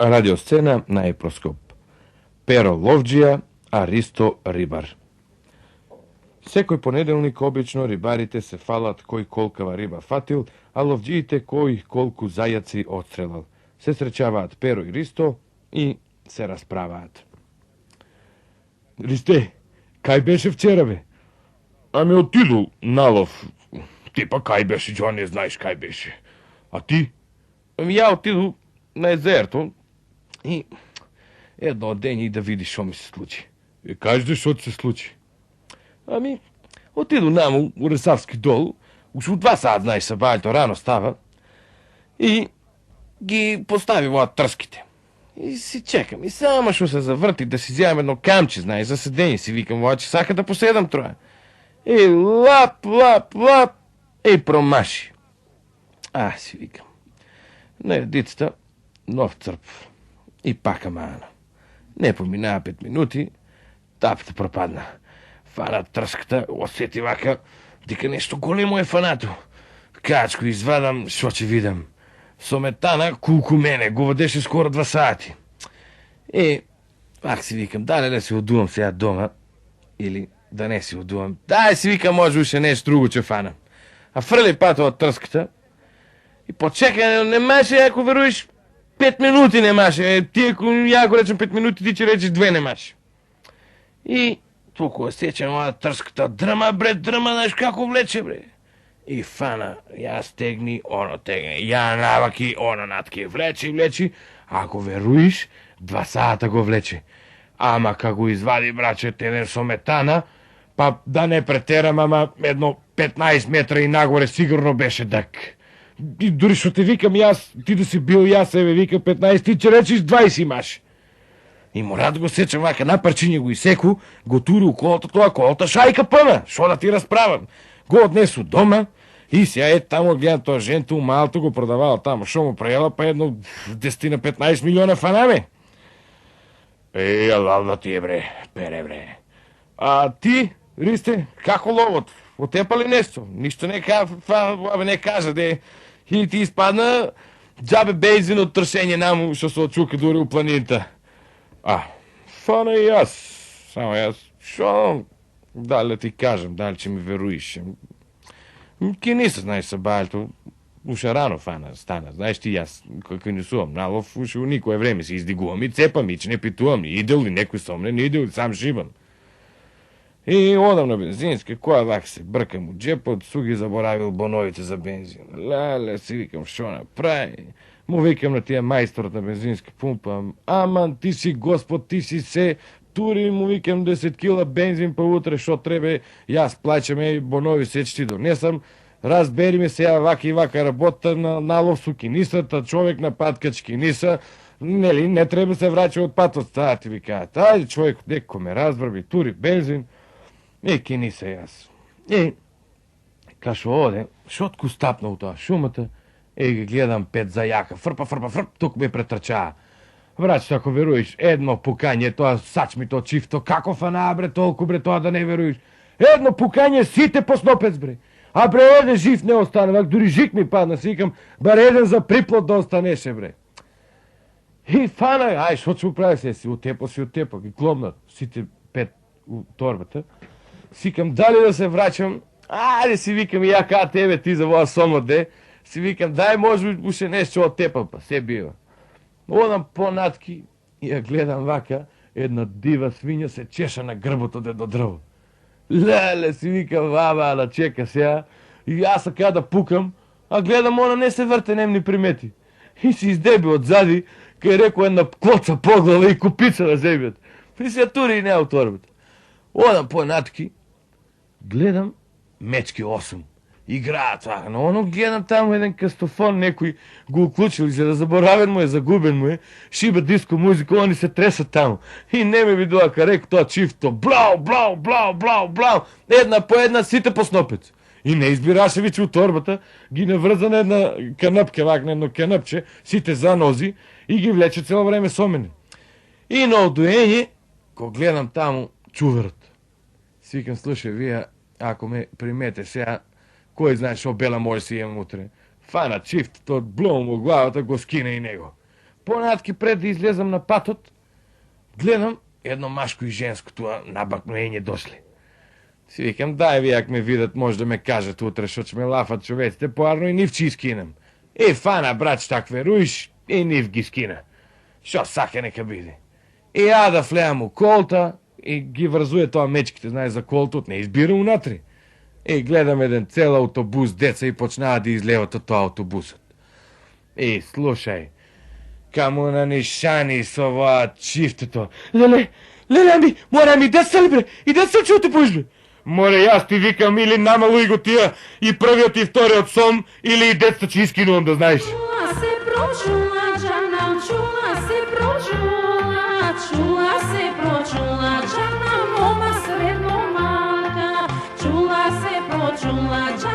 Радиосцена на Епроскоп. Перо ловджија, а Ристо рибар. Секој понеделник обично рибарите се фалат кој колкава риба фатил, а ловджиите кој колку зајаци отстрелал. Се среќаваат Перо и Ристо и се расправаат. Ристе, кај беше вчера, бе? Ами отиду на лов. Ти па кај беше, Джо, не знаеш кај беше. А ти? Ами ја отиду на езерто и едно дење и да видиш што ми се случи. Кажи што ти се случи? Ами, отиду наму у Ресавски дол, уш у 2 саат, знаеш, сабајто рано става, и ги постави во трските. И си чекам, и само што се заврти да си зјавам едно камче, знаеш, за седење, си викам, че сака да поседам троја. И лап, и промаши. Си викам. На едицата, нов црп. И пак амана. Не поминава 5 минути, тапата пропадна. Фана трската, осети вака, дека нешто големо е фанато. Качко извадам, шо ќе видам. Со метана, колку мене, го водеше скоро 2 сати. Пак си викам, дали да се одувам сега дома, или да не се одувам. Дай си викам, може уште нешто друго ќе фанам. А фрли пато од трската, и почекај, не маше, ако веруеш, 5 минути не маше. Ти ако ја го речем 5 минути, ти ќе речеш 2 не маше. И толку сеќам ова трската, дрма, знаеш како влече, бре. И фана, ја стегни, оно тегни, ја наваки, оно натки, влечи, ако веруиш, 2 сата го влече. Ама како извади, браче, тенер со метана, па да не претерам, ама едно 15 метра и нагоре сигурно беше дак. И дури што те викам јас, ти да си бил јас, себе викам 15, ти ќе речиш 20 имаш. И мора да го сечам вака, на парчиње го исеку, го тури у колата, тоа колата шајка пъна, шо да ти расправам. Го однесу дома и сега тамо гледам тоа женто, малто го продавала тамо, шо му преела, па едно 10-15 милиона фанаме. Лавда ти е, бре, пере, бре. А ти, Ристе, како ловот? Отепа ли нешто? Ништо не кажа, де. И ти испадна джабе бензин од тршење наму, што се очука дури у планината. Фана и јас. Само јас, шо? Дали ти кажам, дали ќе ми веруиш? Ки не се знаеш сабајто, уша рано фана стана, знаеш ти јас, кој не сувам на лов, уша у никое време се издигувам и цепам, ич не питувам, идел ли некој со мене, не идел ли, сам шибам. И одам на бензинска, која вак се бркам у джепот, су ги заборавил боновите за бензин. Леле, си викам, шо направи? Му викам на тия мајсторот на бензинска пумпа, аман, ти си господ, ти си се, тури му викам 10 кила бензин па утре, шо требе, јас плачаме, бонови сеч ти донесам, разбери ме сега вака и вака работа на налов су кинисата, човек на паткач киниса, нели, не треба се врача од патот, ти ви кажат, ајде човек, неко ме разбраби, тури бензин, киниса јас. Кашо оде, шотку стапна у тоа шумата, ги гледам 5 зајака, фрп, тук ме претрчаа. Врач, ако веруиш, едно пукање, тоа сач ми то чифто, како фана, бре, толку, бре, тоа да не веруиш. Едно пукање, сите по снопец, бре. А бре, еден жив не остане, вак, дури жик ми падна, си викам, бар еден за приплод да останеше, бре. И фана, шо ќе управи се, си утепа, ги кломнат, сите 5 у торбата. Сикам, дали да се врачам, ајде си викам, ја ка тебе ти за воа сомот, де, си викам, дај може уште нешто од тепа, па се бива. Одам понатки и ја гледам вака, една дива свиња се чеша на грбот од едно дрво. Леле, си викам, да чека сега, и јас сака да пукам, а гледам, она не се врте, нем ни примети. И си издеби одзади, кај реко една клоца поглава и купица на земјата. И се тури и не од торбата. Одам понатки, гледам мечки 8. Играат, но оно гледам таму еден кастофон, некој го уклучил, за да заборавен му е, загубен му е, шиба диско музика, они се тресат таму. И не ме видува ка реко тоа чифто, блау, една по една, сите по снопец. И не избираше виче у торбата, ги наврза на една канапке, вак на едно канапче, сите за нози и ги влече цело време со мене. И на одуење, ко гледам таму, чуварот. Свикам, слушај, вие, ако ме примете сега, кој знае шо бела може си имам утре. Фана чифтото, блум у главата, го скина и него. Понатки пред да излезам на патот, гледам едно машко и женско туа набакноење дошле. Си викам, дай ви, ако ме видат, може да ме кажат утре, што ќе ме лафат човеците, поарно и нив ќе искинам. Фана, брат, штак веруиш, и нив ги скина. Шо саке нека биде. И ја да влеам у колта, и ги врзуе тоа мечките, знаеш, за колтот, не избира унатри. И гледам еден цел автобус деца и почнаа да излеват од тоа автобусот. Слушај, каму на нишани со оваа чифтето. Леле, ами, мора ми деца ли бре? И деца чуте појш. Море, јас ти викам или намалуј го тия и првиот и вториот сом, или и детство ќе искинувам, да знаеш. Чула се прочула, джанам, чула се прочула, джанам, мома средно малка. Чула се прочула, джанам.